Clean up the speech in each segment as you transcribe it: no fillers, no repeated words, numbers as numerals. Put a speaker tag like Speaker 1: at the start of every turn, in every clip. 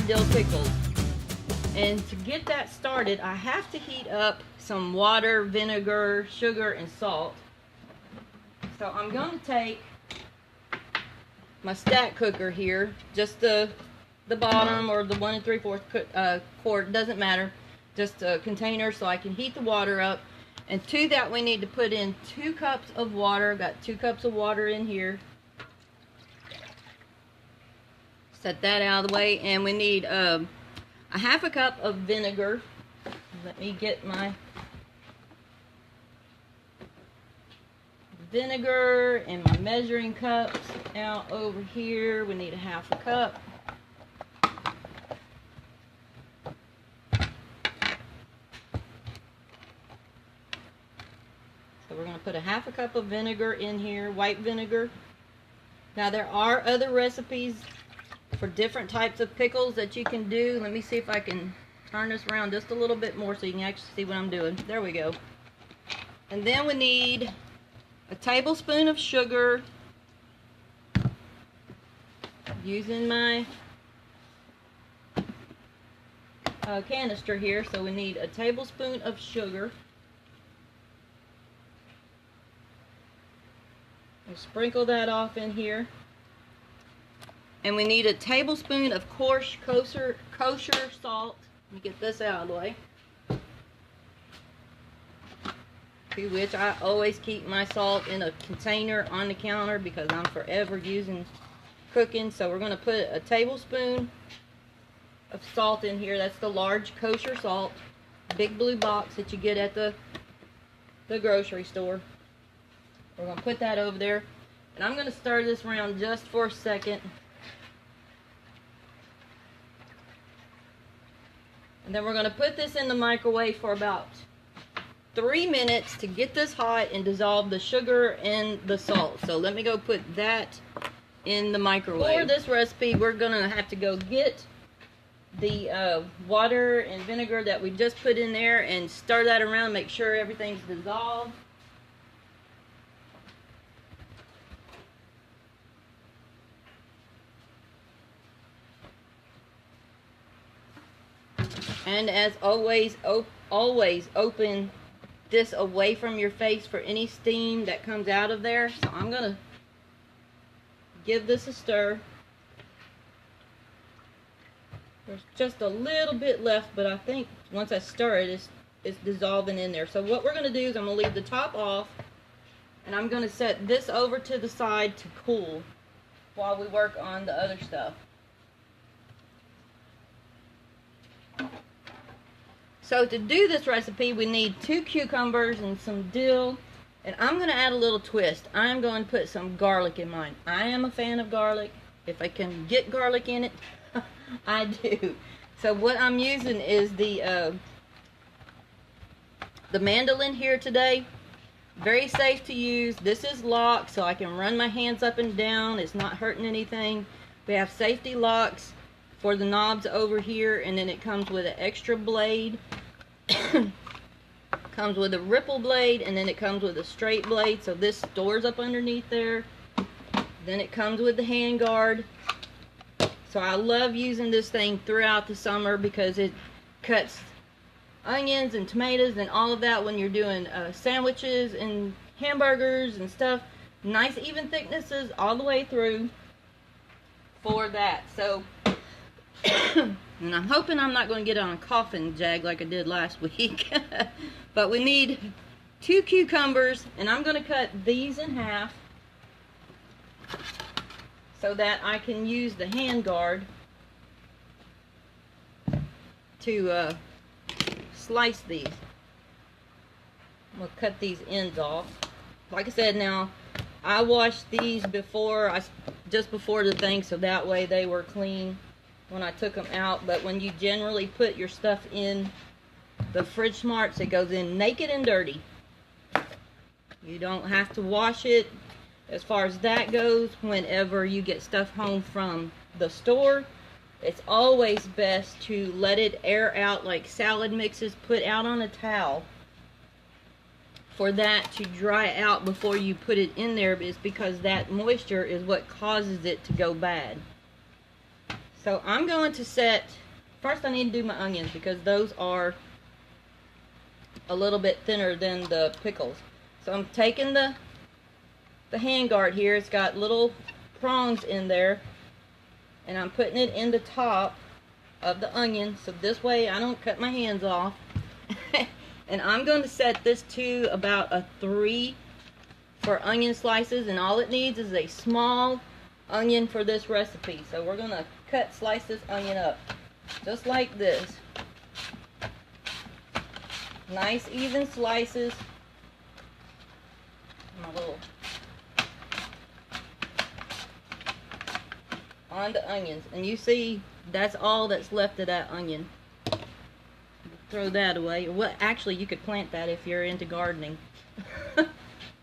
Speaker 1: Dill Pickles. And to get that started, I have to heat up some water, vinegar, sugar, and salt. So I'm going to take my stack cooker here, just the bottom or the 1 3/4 quart, doesn't matter, just a container so I can heat the water up. And to that we need to put in 2 cups of water. Got 2 cups of water in here. Set that out of the way, and we need a 1/2 cup of vinegar. Let me get my vinegar and my measuring cups out over here. We need a 1/2 cup. So we're going to put a 1/2 cup of vinegar in here, white vinegar. Now there are other recipes for different types of pickles that you can do. Let me see if I can turn this around just a little bit more so you can actually see what I'm doing. There we go. And then we need a tablespoon of sugar, using my canister here. So we need a tablespoon of sugar. We'll sprinkle that off in here. And we need a tablespoon of coarse kosher salt. Let me get this out of the way. To which I always keep my salt in a container on the counter because I'm forever using cooking. So we're going to put a tablespoon of salt in here. That's the large kosher salt, big blue box that you get at the grocery store. We're going to put that over there. And I'm going to stir this around just for a second. And then we're going to put this in the microwave for about 3 minutes to get this hot and dissolve the sugar and the salt. So let me go put that in the microwave. For this recipe, we're going to have to go get the water and vinegar that we just put in there and stir that around, make sure everything's dissolved. And as always, always open this away from your face for any steam that comes out of there. So I'm going to give this a stir. There's just a little bit left, but I think once I stir it, it's dissolving in there. So what we're going to do is I'm going to leave the top off, and I'm going to set this over to the side to cool while we work on the other stuff. So to do this recipe, we need 2 cucumbers and some dill. And I'm going to add a little twist. I'm going to put some garlic in mine. I am a fan of garlic. If I can get garlic in it, I do. So what I'm using is the mandolin here today. Very safe to use. This is locked, so I can run my hands up and down. It's not hurting anything. We have safety locks for the knobs over here, and then it comes with an extra blade. Comes with a ripple blade, and then it comes with a straight blade, so this stores up underneath there. Then it comes with the hand guard. So I love using this thing throughout the summer because it cuts onions and tomatoes and all of that when you're doing sandwiches and hamburgers and stuff. Nice even thicknesses all the way through for that. So and I'm hoping I'm not going to get on a coffin jag like I did last week. But we need 2 cucumbers, and I'm going to cut these in half so that I can use the hand guard to slice these. I'm going to cut these ends off. Like I said, now I washed these just before the thing, so that way they were clean when I took them out. But when you generally put your stuff in the Fridge Smarts, it goes in naked and dirty. You don't have to wash it as far as that goes. Whenever you get stuff home from the store, it's always best to let it air out like salad mixes. Put out on a towel for that to dry out before you put it in there, is because that moisture is what causes it to go bad. So I'm going to set, first I need to do my onions because those are a little bit thinner than the pickles. So I'm taking the hand guard here. It's got little prongs in there, and I'm putting it in the top of the onion so this way I don't cut my hands off. And I'm going to set this to about a 3 for onion slices, and all it needs is a small onion for this recipe. So we're going to slice this onion up just like this. Nice even slices. My little on the onions, and you see that's all that's left of that onion. Throw that away. Well, actually you could plant that if you're into gardening.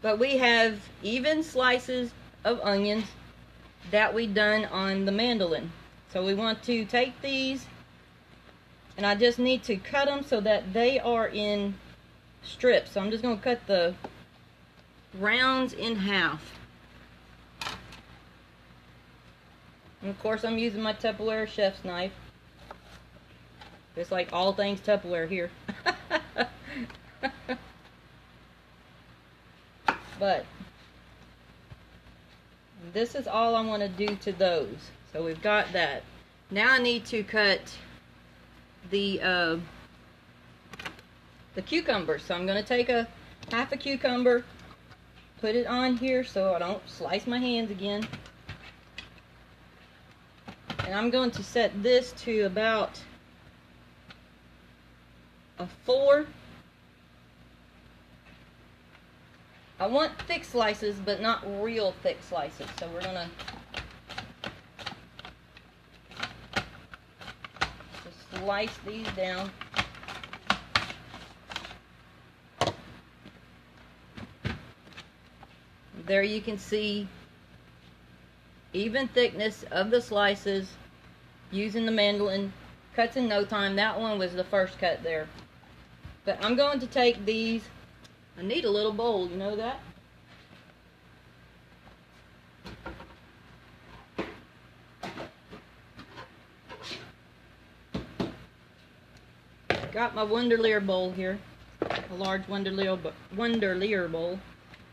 Speaker 1: But we have even slices of onions that we done on the mandolin. So we want to take these, and I just need to cut them so that they are in strips. So I'm just going to cut the rounds in half. And of course I'm using my Tupperware chef's knife. It's like all things Tupperware here. But this is all I want to do to those. So we've got that. Now I need to cut the cucumbers. So I'm going to take half a cucumber, put it on here so I don't slice my hands again. And I'm going to set this to about a 4. I want thick slices, but not real thick slices. So we're going to just slice these down. There you can see even thickness of the slices using the mandolin. Cuts in no time. That one was the first cut there. But I'm going to take these. I need a little bowl, you know that? Got my Wonderlier bowl here. A large Wonderlier bowl.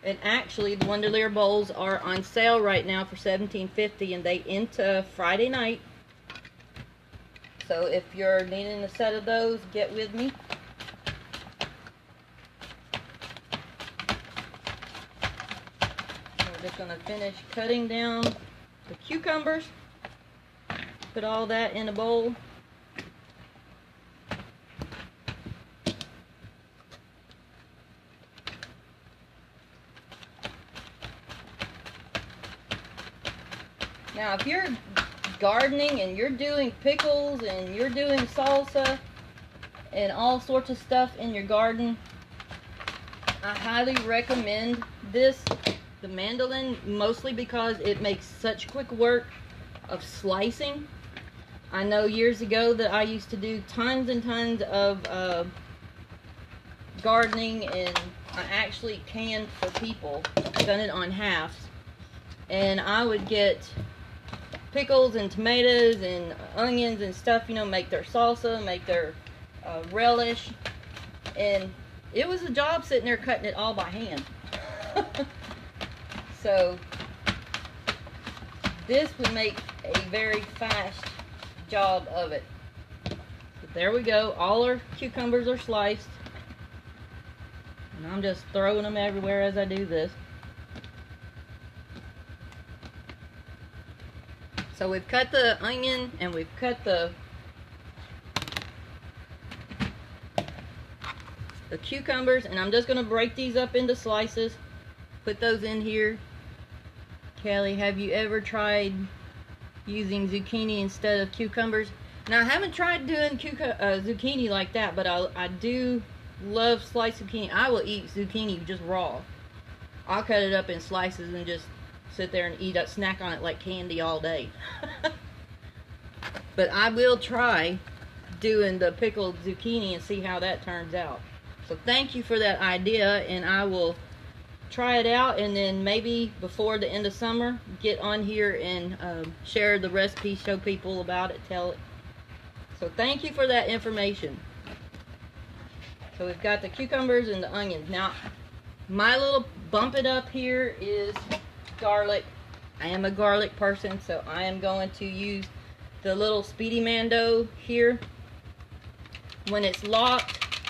Speaker 1: And actually the Wonderlier bowls are on sale right now for $17.50, and they end Friday night. So if you're needing a set of those, get with me. We're just going to finish cutting down the cucumbers. Put all that in a bowl. Now if you're gardening and you're doing pickles and you're doing salsa and all sorts of stuff in your garden, I highly recommend this, the mandolin, mostly because it makes such quick work of slicing. I know years ago that I used to do tons and tons of gardening, and I actually canned for people, done it on halves, and I would get pickles and tomatoes and onions and stuff, you know, make their salsa, make their relish, and it was a job sitting there cutting it all by hand. So this would make a very fast job of it. But there we go, all our cucumbers are sliced, and I'm just throwing them everywhere as I do this. So we've cut the onion and we've cut the cucumbers, and I'm just going to break these up into slices, put those in here. Kelly, have you ever tried using zucchini instead of cucumbers? Now I haven't tried doing zucchini like that, but I do love sliced zucchini. I will eat zucchini just raw. I'll cut it up in slices and just sit there and snack on it like candy all day. But I will try doing the pickled zucchini and see how that turns out. So thank you for that idea, and I will try it out, and then maybe before the end of summer, get on here and share the recipe, show people about it, tell it. So thank you for that information. So we've got the cucumbers and the onions. Now, my little bump it up here is garlic. I am a garlic person, so I am going to use the little Speedy Mando here. When it's locked,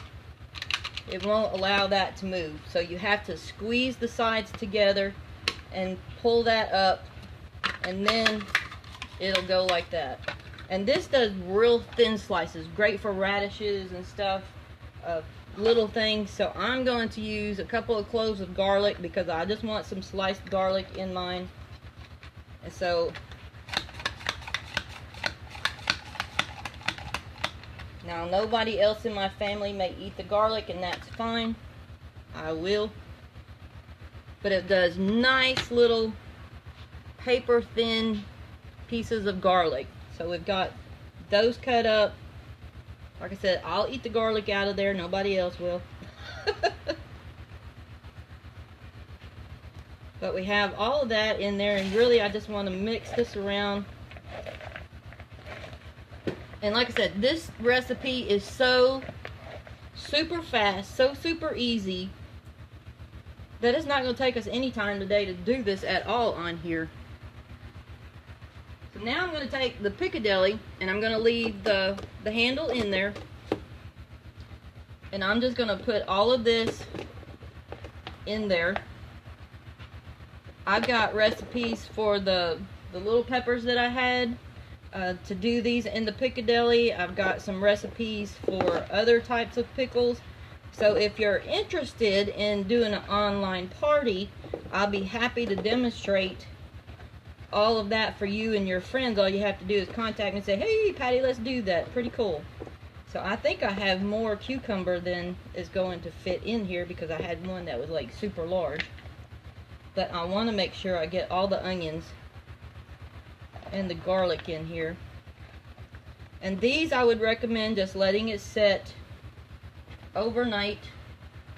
Speaker 1: it won't allow that to move. So you have to squeeze the sides together and pull that up, and then it'll go like that. And this does real thin slices, great for radishes and stuff, little things. So I'm going to use a couple of cloves of garlic because I just want some sliced garlic in mine. And so now nobody else in my family may eat the garlic, and that's fine. I will. But it does nice little paper thin pieces of garlic. So we've got those cut up. Like I said, I'll eat the garlic out of there. Nobody else will. But we have all of that in there, and really I just want to mix this around. And like I said, this recipe is so super fast, so super easy, that it's not going to take us any time today to do this at all on here. So now I'm going to take the Pick A Deli, and I'm going to leave the handle in there. And I'm just going to put all of this in there. I've got recipes for the little peppers that I had to do these in the Pick A Deli. I've got some recipes for other types of pickles. So if you're interested in doing an online party, I'll be happy to demonstrate all of that for you and your friends. All you have to do is contact me and say, hey Patty, let's do that. Pretty cool. So I think I have more cucumber than is going to fit in here, because I had one that was like super large. But I want to make sure I get all the onions and the garlic in here. And these I would recommend just letting it set overnight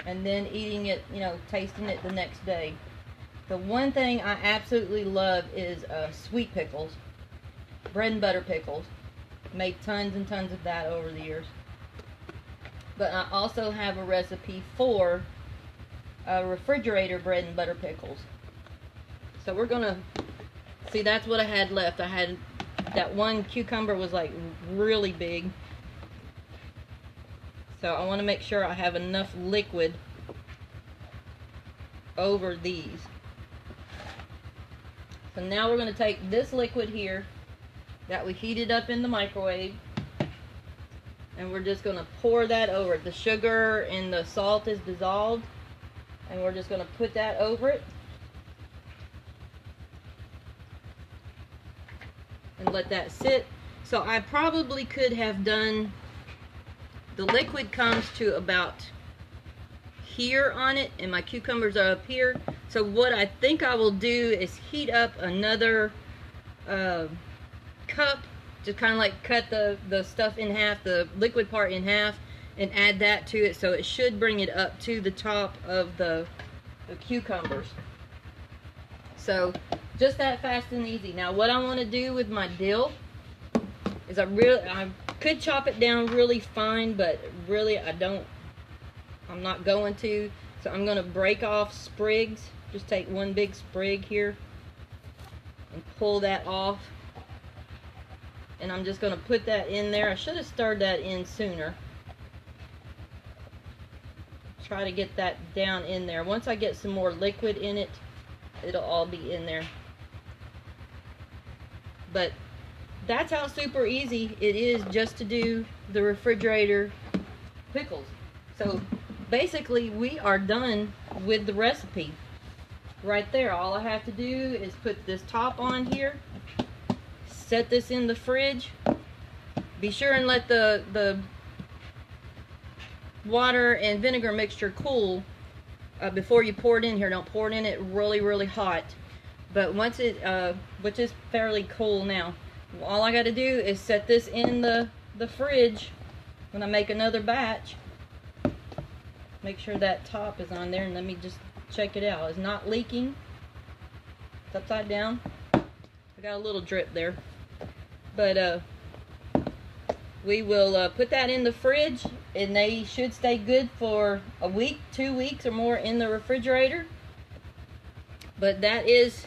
Speaker 1: and then eating it, you know, tasting it the next day. The one thing I absolutely love is sweet pickles, bread and butter pickles. Made tons and tons of that over the years. But I also have a recipe for refrigerator bread and butter pickles. So we're gonna see, that's what I had left. I had that one cucumber was like really big. So I want to make sure I have enough liquid over these. So now we're going to take this liquid here that we heated up in the microwave, and we're just going to pour that over it. The sugar and the salt is dissolved, and we're just going to put that over it and let that sit. So I probably could have done, the liquid comes to about here on it, and my cucumbers are up here. So what I think I will do is heat up another cup, just kind of like cut the stuff in half, the liquid part in half, and add that to it. So it should bring it up to the top of the cucumbers. So just that fast and easy. Now what I want to do with my dill is I could chop it down really fine, but really I'm not going to. So I'm going to break off sprigs. Just take one big sprig here and pull that off. And I'm just going to put that in there. I should have stirred that in sooner. Try to get that down in there. Once I get some more liquid in it, it'll all be in there. But that's how super easy it is just to do the refrigerator pickles. So basically we are done with the recipe right there. All I have to do is put this top on here, set this in the fridge. Be sure and let the water and vinegar mixture cool before you pour it in here. Don't pour it in it really hot. But once it, which is fairly cool now, all I got to do is set this in the fridge when I make another batch. Make sure that top is on there, and let me just check it out. It's not leaking. It's upside down. I got a little drip there. But we will put that in the fridge, and they should stay good for a week, 2 weeks or more in the refrigerator. But that is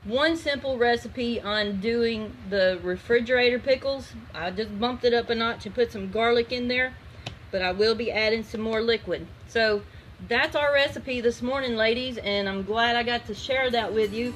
Speaker 1: one simple recipe on doing the refrigerator pickles. I just bumped it up a notch and put some garlic in there, but I will be adding some more liquid. So that's our recipe this morning, ladies, and I'm glad I got to share that with you.